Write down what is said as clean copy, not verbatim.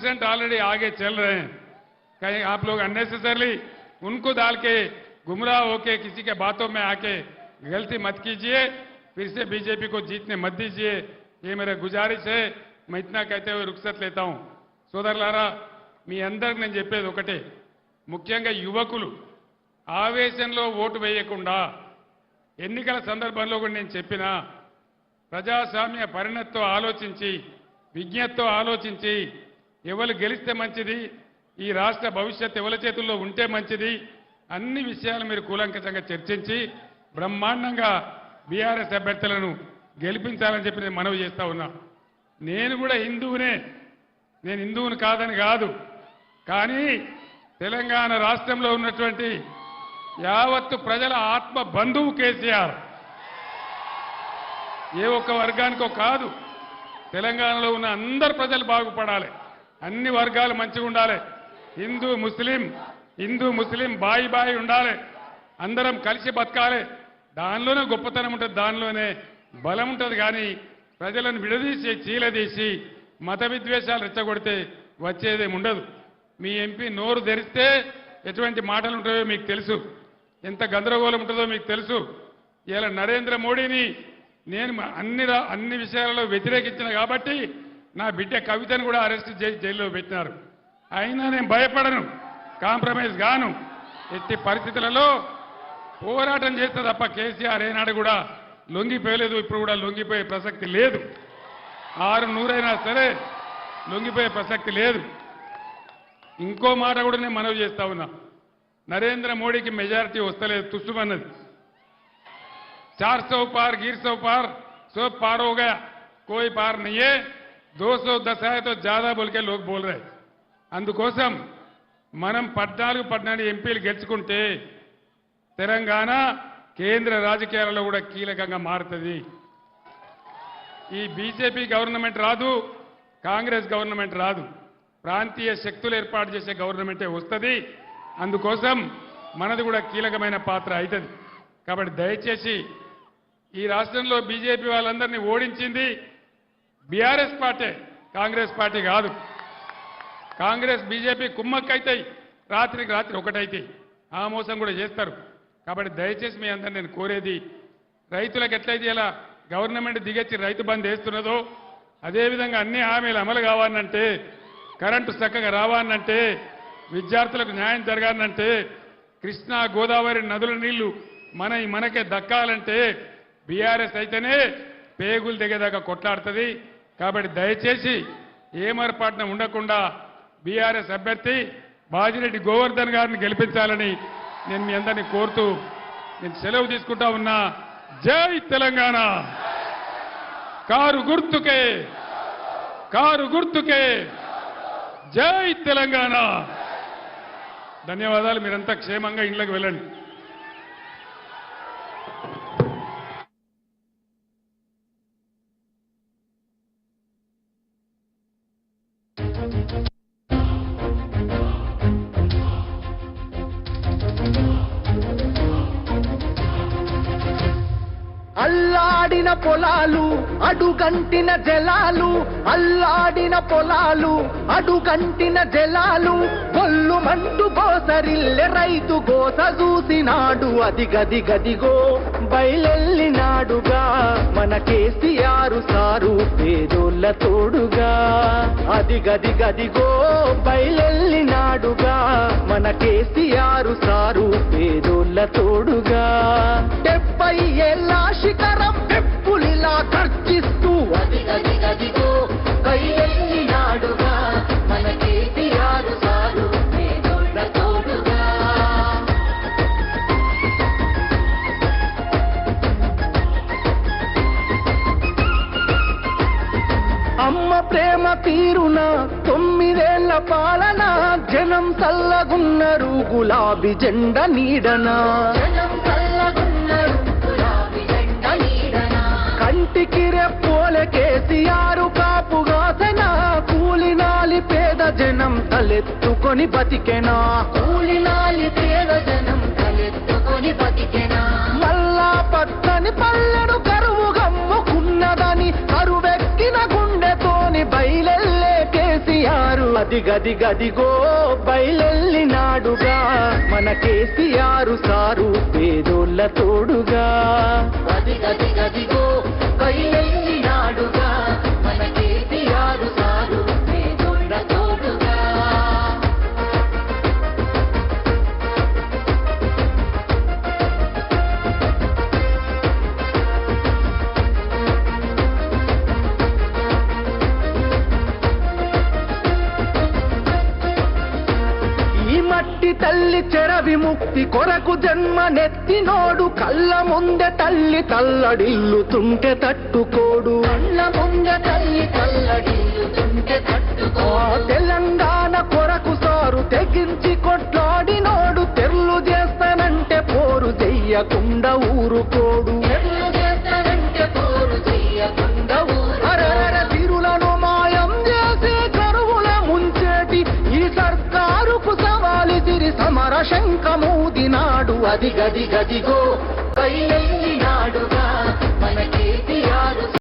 Percent already आगे चल रहे हैं। कहीं आप लोग अननेसेसरली उनको डाल के गुमराह होके किसी के बातों में आके गलती मत कीजिए, फिर से बीजेपी को जीतने मत दीजिए, ये मेरा गुजारिश है। मैं इतना कहते हुए रुखसत लेता हूं। సోదరులారా, మీ అందరికి నేను చెప్పేది ఒకటే, ముఖ్యంగా యువకులు ఆవేశంలో ఓటు వేయకుండా ఎన్నికల సందర్భంలో కూడా నేను చెప్పినా ప్రజాస్వామ్య పరిణతితో ఆలోచించి విజ్ఞతతో ఆలోచించి ఎవరు గెలిస్తే మంచిది, ఈ రాష్ట్ర భవిష్యత్తు ఎవరి చేతుల్లో ఉంటే మంచిది, అన్ని విషయాలు మీరు కూలంకషంగా చర్చించి బ్రహ్మాండంగా బీఆర్ఎస్ అభ్యర్థులను గెలిపించాలని చెప్పి నేను మనవి చేస్తా ఉన్నా. నేను కూడా హిందువునే, నేను హిందువుని కాదని కాదు, కానీ తెలంగాణ రాష్ట్రంలో ఉన్నటువంటి యావత్తు ప్రజల ఆత్మ బంధువు కేసీఆర్. ఏ ఒక్క వర్గానికో కాదు, తెలంగాణలో ఉన్న అందరు ప్రజలు బాగుపడాలి, అన్ని వర్గాలు మంచిగా ఉండాలి, హిందూ ముస్లిం బాయి బాయి ఉండాలి, అందరం కలిసి బతకాలి. దానిలోనే గొప్పతనం ఉంటుంది, దానిలోనే బలం ఉంటుంది. కానీ ప్రజలను విడదీసి చీలదీసి మత విద్వేషాలు రెచ్చగొడితే వచ్చేదేమి ఉండదు. మీ ఎంపీ నోరు తెరిస్తే ఎటువంటి మాటలు ఉంటాయో మీకు తెలుసు, ఎంత గందరగోళం ఉంటుందో మీకు తెలుసు. ఇలా నరేంద్ర మోడీని నేను అన్ని విషయాలలో వ్యతిరేకించిన కాబట్టి నా బిడ్డ కవితను కూడా అరెస్ట్ చేసి జైల్లో పెట్టినారు. అయినా నేను భయపడను, కాంప్రమైజ్ గాను. ఎట్టి పరిస్థితులలో పోరాటం చేస్తే తప్ప కేసీఆర్ ఏనాడు కూడా లొంగిపోయలేదు, ఇప్పుడు కూడా లొంగిపోయే ప్రసక్తి లేదు. 600 అయినా సరే లొంగిపోయే ప్రసక్తి లేదు. ఇంకో మాట కూడా నేను మనవి చేస్తా ఉన్నా, నరేంద్ర మోడీకి మెజారిటీ వస్తలేదు, తుస్సుమన్నది. 400 पार गिर 100 पार 100 पार हो गया, कोई पार नहीं है, 210 है तो ज्यादा बोल के लोग बोल रहे. అందుకోసం మనం 14 ఎంపీలు గెలుచుకుంటే తెలంగాణ కేంద్ర రాజకీయాలలో కూడా కీలకంగా మారుతుంది. ఈ బీజేపీ గవర్నమెంట్ రాదు, కాంగ్రెస్ గవర్నమెంట్ రాదు, ప్రాంతీయ శక్తులు ఏర్పాటు చేసే గవర్నమెంటే వస్తుంది. అందుకోసం మనది కూడా కీలకమైన పాత్ర అవుతుంది. కాబట్టి దయచేసి ఈ రాష్ట్రంలో బీజేపీ వాళ్ళందరినీ ఓడించింది బీఆర్ఎస్ పార్టీ, కాంగ్రెస్ పార్టీ కాదు. కాంగ్రెస్ బీజేపీ కుమ్మక్కైతాయి, రాత్రికి రాత్రి ఒకటైతాయి, ఆ మోసం కూడా చేస్తారు. కాబట్టి దయచేసి మీ అందరిని నేను కోరేది, రైతులకు ఎట్లయితే ఇలా గవర్నమెంట్ దిగొచ్చి రైతు బంద్ వేస్తున్నదో అదేవిధంగా అన్ని హామీలు అమలు కావాలంటే, కరెంటు చక్కగా రావాలంటే, విద్యార్థులకు న్యాయం జరగాలంటే, కృష్ణా గోదావరి నదుల నీళ్లు మనకే దక్కాలంటే బీఆర్ఎస్ అయితేనే పేగులు దిగేదాకా కొట్లాడుతుంది. కాబట్టి దయచేసి ఏమరపాటున ఉండకుండా బీఆర్ఎస్ అభ్యర్థి బాజిరెడ్డి గోవర్ధన్ గారిని గెలిపించాలని నేను మీ అందరినీ కోరుతూ నేను సెలవు తీసుకుంటా ఉన్నా. జై తెలంగాణ. కారు గుర్తుకే జై తెలంగాణ. ధన్యవాదాలు. మీరంతా క్షేమంగా ఇళ్లకు వెళ్ళండి. అల్లాడిన పొలాలు అడుగంటిన జలాలు, అల్లాడిన పొలాలు అడుగంటిన జలాలు, గొల్లుమంటూ గోసరిల్లె రైతు గోస చూసినాడు. అదిగదిగదిగో బయలెల్లినాడుగా మన కేసీఆర్ సారు పేదోళ్ళ తోడుగా. అదిగదిగదిగో బయలెల్లినాడుగా మన కేసీఆర్ సారు పేదోళ్ళ తోడుగా. 70 ఏళ్ళ శిఖరం పెప్పులిలా గర్జిస్తూ అదిగదిగదిగో బయలెల్లినాడుగా మన కేసీఆర్ సారు పేదోళ్ళ తోడుగా. అమ్మ ప్రేమ తీరున 9 ఏళ్ల పాలన, జనం చల్లగున్నారు గులాబీ జెండ నీడనా. కంటికి రెప్పోలే కేసీఆర్ కాపుగాసెనా, కూలినాలి పేద జనం తలెత్తుకొని బతికెనా. మల్లా పచ్చని పల్లెడు కరువు గమ్ముకున్నదని కరువెక్కిన గుండెతోని బయలెల్లే కేసీఆర్. అది గది గదిగో బయలెల్లినాడుగా మన కేసీఆర్ సారు పేదోళ్ళ తోడుగా అది గది గదిగో బయలెల్లినాడుగా మన కేసీఆర్ సారు పేదోళ్ళ తోడుగా మట్టి తల్లి చెర విముక్తి కొరకు జన్మనెత్తినోడు కళ్ళ ముందె తల్లి తల్లడిల్లుతుంటే తట్టుకోడు కళ్ళ ముందె తల్లి తల్లడిల్లుతుంటే తట్టుకోడు తెలంగాణ కొరకు సారు తెగించి కొట్లాడినోడు తెర్లు చేస్తానంటే పోరు చెయ్యకుండా ఊరుకోడు తెర్లు చేస్తానంటే పోరు చెయ్యకుండా అరర తిరులను మాయం చేసే కరువుల ముంచేటి ఈ సర్కారుకు సవాలి తిరి సమర శంఖమూదినాడు అది గది గదిగో కైలెల్లి